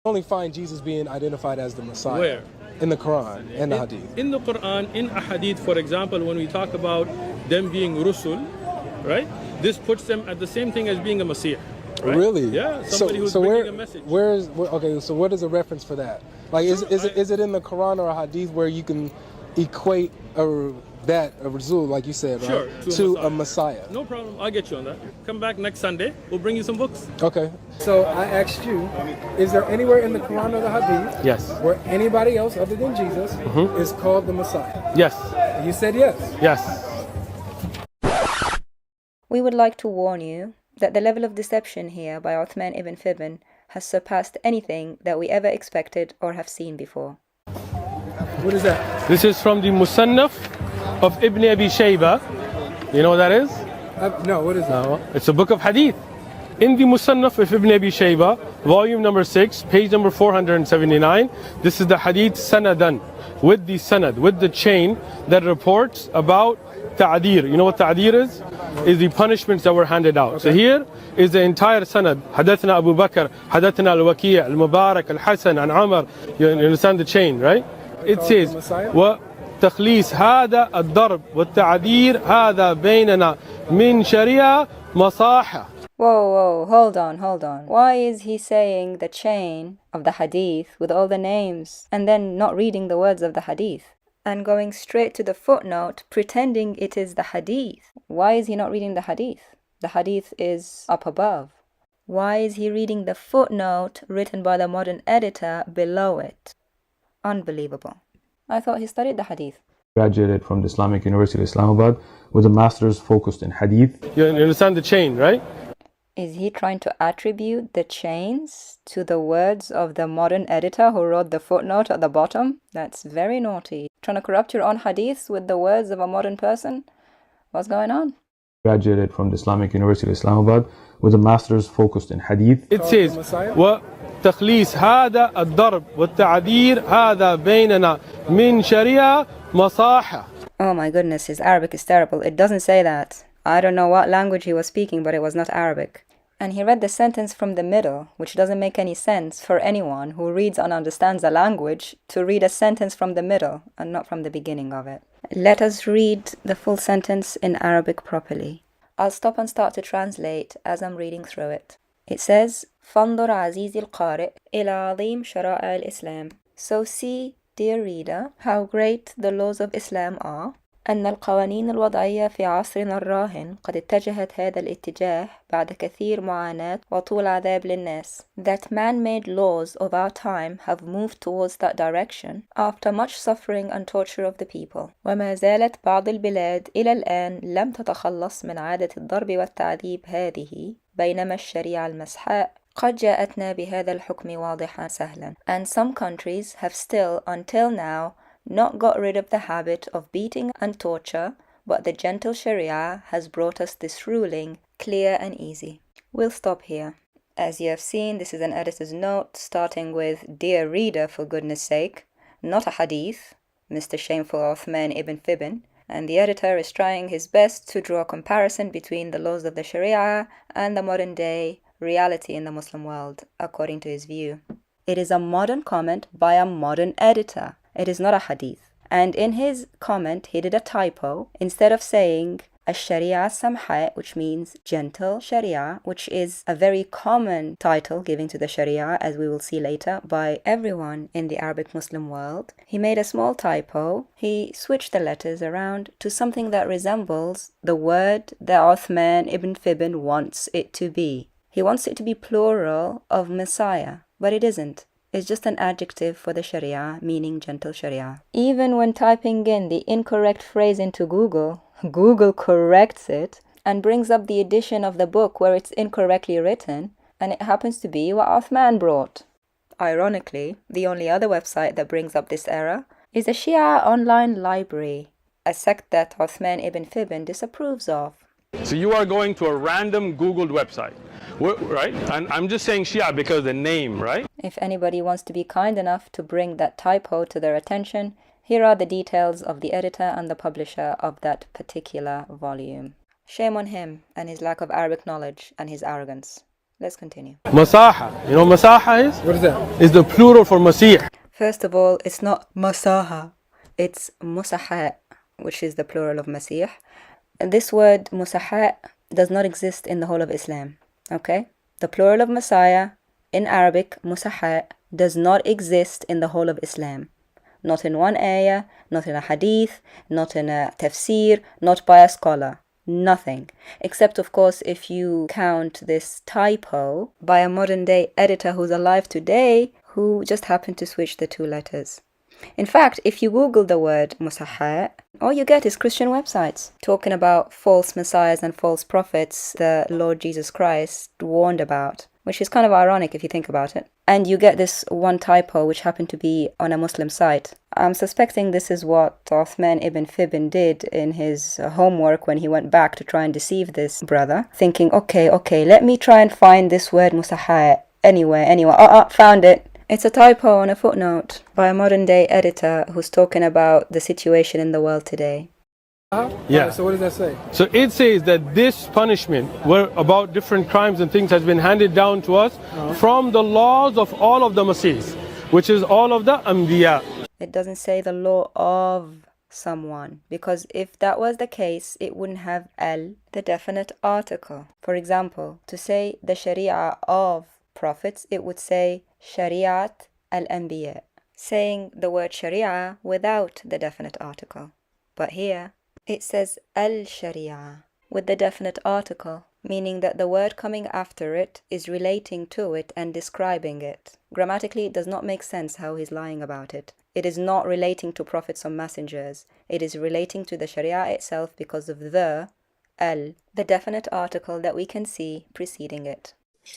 only find Jesus being identified as the Messiah. Where? In the Quran and the Hadith. In the Quran, in a Hadith, for example, when we talk about them being Rusul, right? This puts them at the same thing as being a Messiah. Right? Really? Yeah, somebody who's bringing a message. Okay, so what is a reference for that? Like, is it in the Quran or a Hadith where you can equate a Rasul, like you said, right? Sure, to a Messiah? No problem, I'll get you on that. Come back next Sunday, we'll bring you some books. Okay. So I asked you, is there anywhere in the Quran or the Hadith Yes. where anybody else other than Jesus is called the Messiah? Yes. You said yes. Yes. We would like to warn you that the level of deception here by Uthman ibn Fibn has surpassed anything that we ever expected or have seen before. What is that? This is from the Musannaf of Ibn Abi Shayba. You know what that is? No, what is that? No. It's a book of hadith. In the Musannaf of Ibn Abi Shayba, volume number 6, page number 479, this is the hadith sanadan, with the sanad, with the chain that reports about ta'adir. You know what ta'adir is? Is the punishments that were handed out. Okay. So here is the entire sanad. Hadathna Abu Bakr, hadathna al-Waki', al-Mubarak, al-Hasan, and Umar. You understand the chain, right? It says, وتخليص هذا الضرب والتعذير هذا بيننا من شريعة مصاحة. Whoa, hold on. Why is he saying the chain of the hadith with all the names and then not reading the words of the hadith and going straight to the footnote pretending it is the hadith? Why is he not reading the hadith? The hadith is up above. Why is he reading the footnote written by the modern editor below it? Unbelievable. I thought he studied the hadith. Graduated from the Islamic University of Islamabad with a master's focused in hadith. You understand the chain, right? Is he trying to attribute the chains to the words of the modern editor who wrote the footnote at the bottom? That's very naughty. Trying to corrupt your own hadiths with the words of a modern person? What's going on? Graduated from the Islamic University of Islamabad with a master's focused in hadith. It says, وتخليص هذا الضرب والتعذير هذا بيننا من شريعة مصاحة. Oh my goodness, his Arabic is terrible. It doesn't say that. I don't know what language he was speaking, but it was not Arabic. And he read the sentence from the middle, which doesn't make any sense for anyone who reads and understands a language to read a sentence from the middle and not from the beginning of it. Let us read the full sentence in Arabic properly. I'll stop and start to translate as I'm reading through it. It says, فانظر عزيزي القارئ إلى عظيم شرائع الإسلام. So see, dear reader, how great the laws of Islam are. أن القوانين الوضعية في عصرنا الراهن قد اتجهت هذا الاتجاه بعد كثير معاناة وطول عذاب للناس. That man-made laws of our time have moved towards that direction after much suffering and torture of the people. وما زالت بعض البلاد إلى الآن لم تتخلص من عادة الضرب والتعذيب هذه بينما الشريعة المسحاء قد جاءتنا بهذا الحكم واضحا سهلا. And some countries have still, until now, not got rid of the habit of beating and torture, but the gentle Sharia has brought us this ruling, clear and easy. We'll stop here. As you have seen, this is an editor's note, starting with, Dear reader, for goodness sake, not a hadith, Mr. Shameful Uthman ibn Fibn, and the editor is trying his best to draw a comparison between the laws of the Sharia and the modern day reality in the Muslim world, according to his view. It is a modern comment by a modern editor. It is not a hadith. And in his comment, he did a typo. Instead of saying Ash-Sharia Samha, which means gentle Sharia, which is a very common title given to the Sharia, as we will see later, by everyone in the Arabic Muslim world, he made a small typo. He switched the letters around to something that resembles the word that Uthman ibn Fibn wants it to be. He wants it to be plural of Messiah, but it isn't. It's just an adjective for the Sharia, meaning gentle Sharia. Even when typing in the incorrect phrase into Google, Google corrects it and brings up the edition of the book where it's incorrectly written, and it happens to be what Uthman brought. Ironically, the only other website that brings up this error is the Shia Online Library, a sect that Uthman ibn Fibn disapproves of. So you are going to a random Googled website, right? And I'm just saying Shia because of the name, right? If anybody wants to be kind enough to bring that typo to their attention, here are the details of the editor and the publisher of that particular volume. Shame on him and his lack of Arabic knowledge and his arrogance. Let's continue. Masaha. You know what masaha is? What is that? Is the plural for masih. First of all, it's not masaha, it's musaha, which is the plural of masih. And this word musaha does not exist in the whole of Islam. Okay? The plural of Messiah in Arabic, musaha, does not exist in the whole of Islam. Not in one ayah, not in a hadith, not in a tafsir, not by a scholar. Nothing. Except, of course, if you count this typo by a modern day editor who's alive today who just happened to switch the two letters. In fact, if you Google the word musaha, all you get is Christian websites talking about false messiahs and false prophets the Lord Jesus Christ warned about, which is kind of ironic if you think about it. And you get this one typo which happened to be on a Muslim site. I'm suspecting this is what Uthman ibn Fibn did in his homework when he went back to try and deceive this brother, thinking, okay, let me try and find this word musaha anywhere. Found it. It's a typo on a footnote by a modern day editor who's talking about the situation in the world today. Yeah. Right, so what does that say? So it says that this punishment, where about different crimes and things, has been handed down to us from the laws of all of the Masiihs, which is all of the Anbiya. It doesn't say the law of someone, because if that was the case, it wouldn't have al, the definite article. For example, to say the Sharia of prophets, it would say Shariat al-Anbiya, saying the word Sharia without the definite article. But here, it says al-Sharia with the definite article, meaning that the word coming after it is relating to it and describing it. Grammatically, it does not make sense how he's lying about it. It is not relating to prophets or messengers. It is relating to the Sharia itself because of the al, the definite article that we can see preceding it.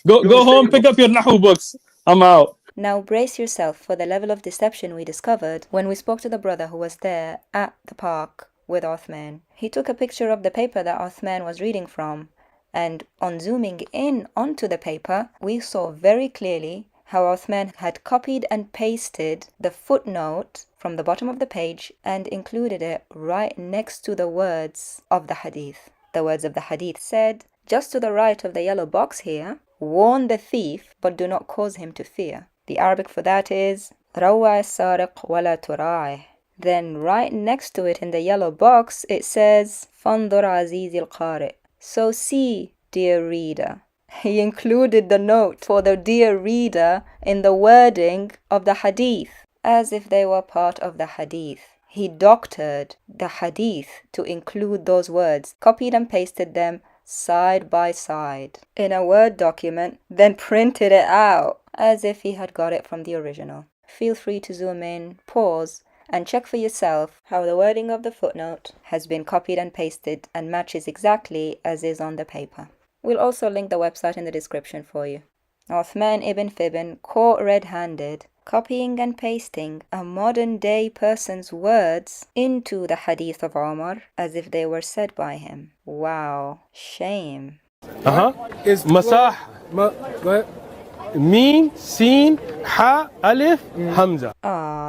Go home, pick up your Nahu books. I'm out. Now brace yourself for the level of deception we discovered when we spoke to the brother who was there at the park with Uthman. He took a picture of the paper that Uthman was reading from, and on zooming in onto the paper, we saw very clearly how Uthman had copied and pasted the footnote from the bottom of the page and included it right next to the words of the hadith. The words of the hadith said, just to the right of the yellow box here, warn the thief, but do not cause him to fear. The Arabic for that is روع السارق ولا تراعه. Then right next to it in the yellow box, it says فانظر عزيزي القارئ. So see, dear reader. He included the note for the dear reader in the wording of the hadith, as if they were part of the hadith. He doctored the hadith to include those words, copied and pasted them side by side in a Word document, then printed it out as if he had got it from the original. Feel free to zoom in, pause, and check for yourself how the wording of the footnote has been copied and pasted and matches exactly as is on the paper. We'll also link the website in the description for you. Uthman ibn Fibn caught red-handed, copying and pasting a modern-day person's words into the hadith of Umar as if they were said by him. Wow, shame. Is Masah. what? Meen, Seen, Ha, Alif, Hamza.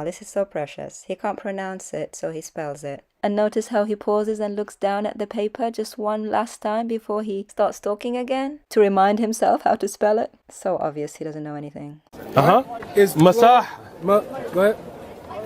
This is so precious. He can't pronounce it, so he spells it. And notice how he pauses and looks down at the paper just one last time before he starts talking again to remind himself how to spell it. So obvious he doesn't know anything. Is Masah. what?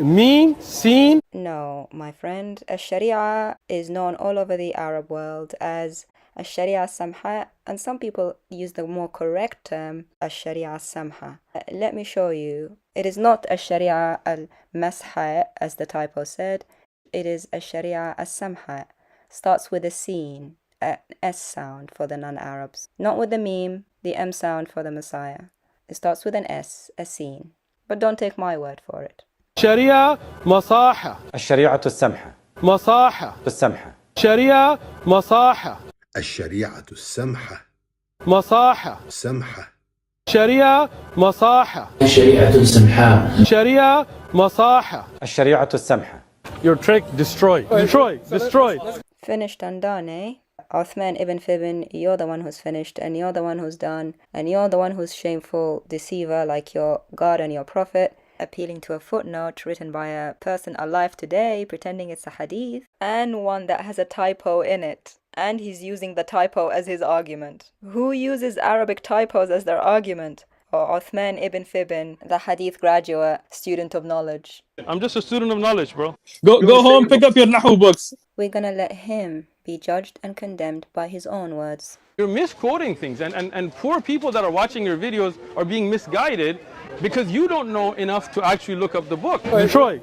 Meen, Seen. No, my friend. Sharia is known all over the Arab world as Sharia Samha, and some people use the more correct term Sharia Samha. Let me show you. It is not Sharia al-Masha as the typo said. It is Sharia as-Samha. Starts with a Seen, an S sound for the non-Arabs. Not with the Meme, the M sound for the Messiah. It starts with an S, a Seen. But don't take my word for it. Sharia Masaha. الشريعة السمحة Masaha. السمحة Sharia Masaha. الشريعة السمحة Masaha. سمحة Sharia Masaha. شريعة سمحاء. Sharia Masaha. الشريعة السمحة. Your trick destroyed. Destroyed. Finished and done, eh? Uthman ibn Fibn, you're the one who's finished, and you're the one who's done, and you're the one who's shameful deceiver like your God and your Prophet, appealing to a footnote written by a person alive today, pretending it's a hadith, and one that has a typo in it. And he's using the typo as his argument. Who uses Arabic typos as their argument? Or Uthman ibn Fibin, the hadith graduate, student of knowledge. I'm just a student of knowledge, bro. Go home, pick up your Nahu books. We're gonna let him be judged and condemned by his own words. You're misquoting things, and poor people that are watching your videos are being misguided because you don't know enough to actually look up the book. Destroy.